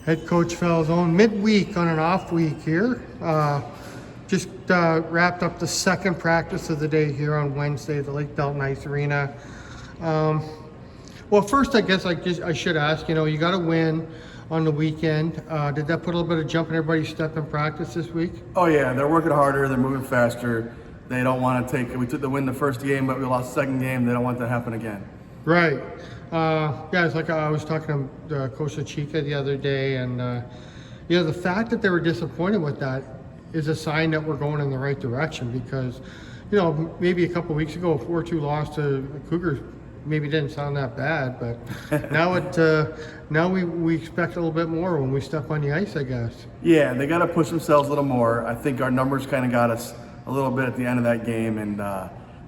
Head Coach Falzone, midweek on an off week here. Just wrapped up the second practice of the day here on Wednesday at the Lake Delton Ice Arena. Well, first, I guess I should ask, you got a win on the weekend. Did that put a little bit of jump in everybody's step in practice this week? Oh yeah, they're working harder, they're moving faster. They don't want to we took the win the first game, but we lost the second game. They don't want that to happen again. Right. Yeah, it's like I was talking to Coach Chica the other day, and the fact that they were disappointed with that is a sign that we're going in the right direction, because maybe a couple of weeks ago a 4-2 loss to Cougars maybe didn't sound that bad, but now we expect a little bit more when we step on the ice, I guess. Yeah, they got to push themselves a little more. I think our numbers kind of got us a little bit at the end of that game, and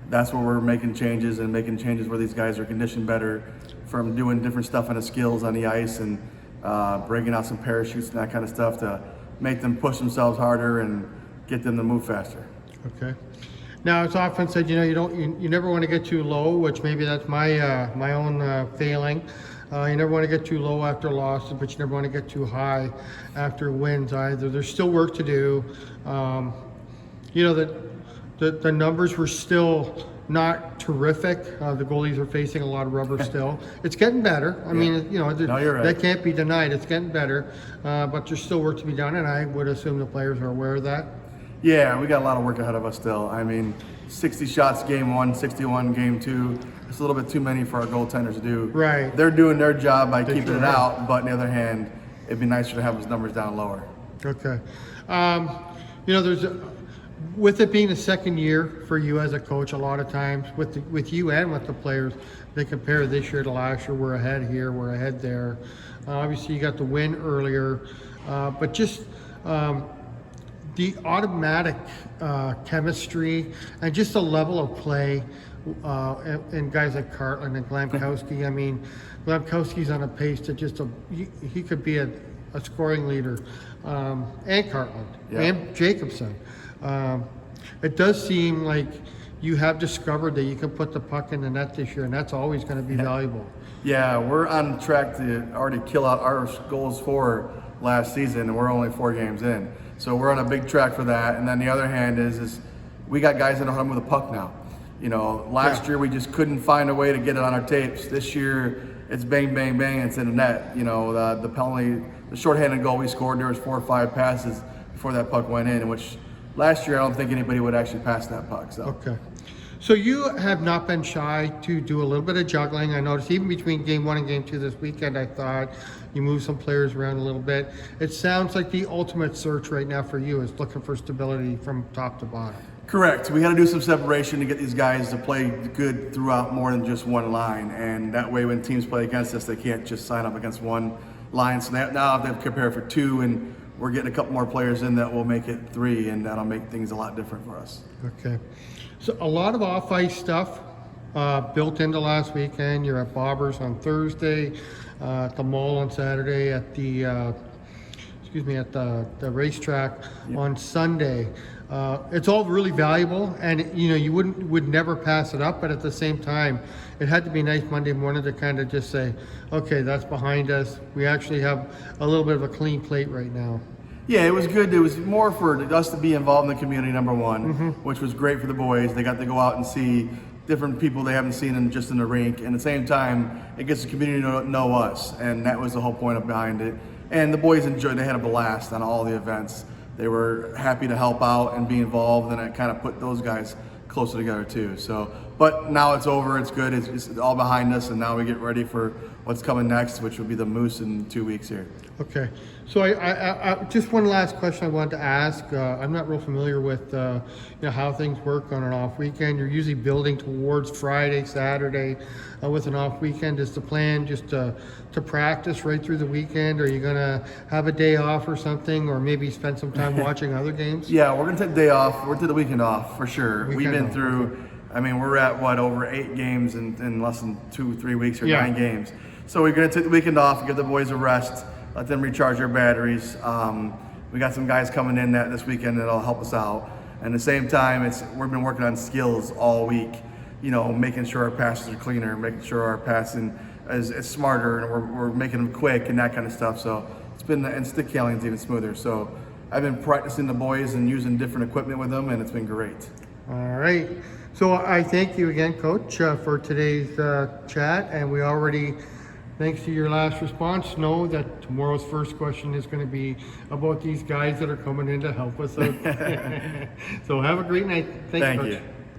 that's where we're making changes where these guys are conditioned better from doing different stuff on the skills on the ice, and breaking out some parachutes and that kind of stuff to make them push themselves harder and get them to move faster. Okay. Now, it's often said, you never want to get too low, which maybe that's my own failing. You never want to get too low after losses, but you never want to get too high after wins either. There's still work to do. The numbers were still not terrific. The goalies are facing a lot of rubber still. It's getting better. I mean, no, you're right. That can't be denied. It's getting better, but there's still work to be done, and I would assume the players are aware of that. Yeah, we got a lot of work ahead of us still. I mean, 60 shots game one, 61 game two. It's a little bit too many for our goaltenders to do. Right. They're doing their job by keeping it out, but on the other hand, it'd be nicer to have those numbers down lower. Okay. With it being the second year for you as a coach, a lot of times with you and with the players, they compare this year to last year. We're ahead here, we're ahead there. Obviously, you got the win earlier, but just the automatic chemistry and just the level of play, and guys like Cartland and Glamkowski. I mean, Glamkowski's on a pace to he could be a scoring leader, and Cartland and Jacobson. It does seem like you have discovered that you can put the puck in the net this year, and that's always going to be valuable. Yeah, we're on track to already kill out our goals for last season, and we're only 4 games in. So we're on a big track for that. And then the other hand is we got guys that know how to move the puck now. Last year we just couldn't find a way to get it on our tapes. This year it's bang, bang, bang, it's in the net. The penalty, the shorthanded goal we scored, there was 4 or 5 passes before that puck went in, which last year I don't think anybody would actually pass that puck. So. Okay. So you have not been shy to do a little bit of juggling. I noticed even between game 1 and game 2 this weekend, I thought you moved some players around a little bit. It sounds like the ultimate search right now for you is looking for stability from top to bottom. Correct. We got to do some separation to get these guys to play good throughout more than just one line. And that way when teams play against us, they can't just sign up against one line. So now they have to prepare for 2, and we're getting a couple more players in that will make it 3, and that'll make things a lot different for us. Okay. So a lot of off-ice stuff built into last weekend. You're at Bobbers on Thursday, at the mall on Saturday, at the racetrack on Sunday. It's all really valuable, and you would never pass it up. But at the same time, it had to be nice Monday morning to kind of just say, okay, that's behind us. We actually have a little bit of a clean plate right now. Yeah, it was good. It was more for us to be involved in the community, number one, which was great for the boys. They got to go out and see different people they haven't seen just in the rink. And at the same time, it gets the community to know us, and that was the whole point behind it. And the boys enjoyed. They had a blast on all the events. They were happy to help out and be involved, and it kind of put those guys closer together too. So, but now it's over. It's good. It's all behind us, and now we get ready for what's coming next, which will be the Moose in 2 weeks here. Okay. So I just one last question I wanted to ask. I'm not real familiar with how things work on an off weekend. You're usually building towards Friday, Saturday with an off weekend. Is the plan just to practice right through the weekend? Or are you going to have a day off or something, or maybe spend some time watching other games? Yeah, we're going to take the day off. We're taking the weekend off for sure. We've been through, we're at over 8 games in less than 2-3 weeks, or 9 games. So we're going to take the weekend off, give the boys a rest, let them recharge their batteries. We got some guys coming in this weekend that'll help us out. And at the same time, we've been working on skills all week, making sure our passes are cleaner, making sure our passing is smarter, and we're making them quick and that kind of stuff. So and stick handling is even smoother. So I've been practicing the boys and using different equipment with them, and it's been great. All right. So I thank you again, Coach, for today's chat. And we already, thanks to your last response, know that tomorrow's first question is going to be about these guys that are coming in to help us out. So have a great night. Thanks, Thank Coach. you.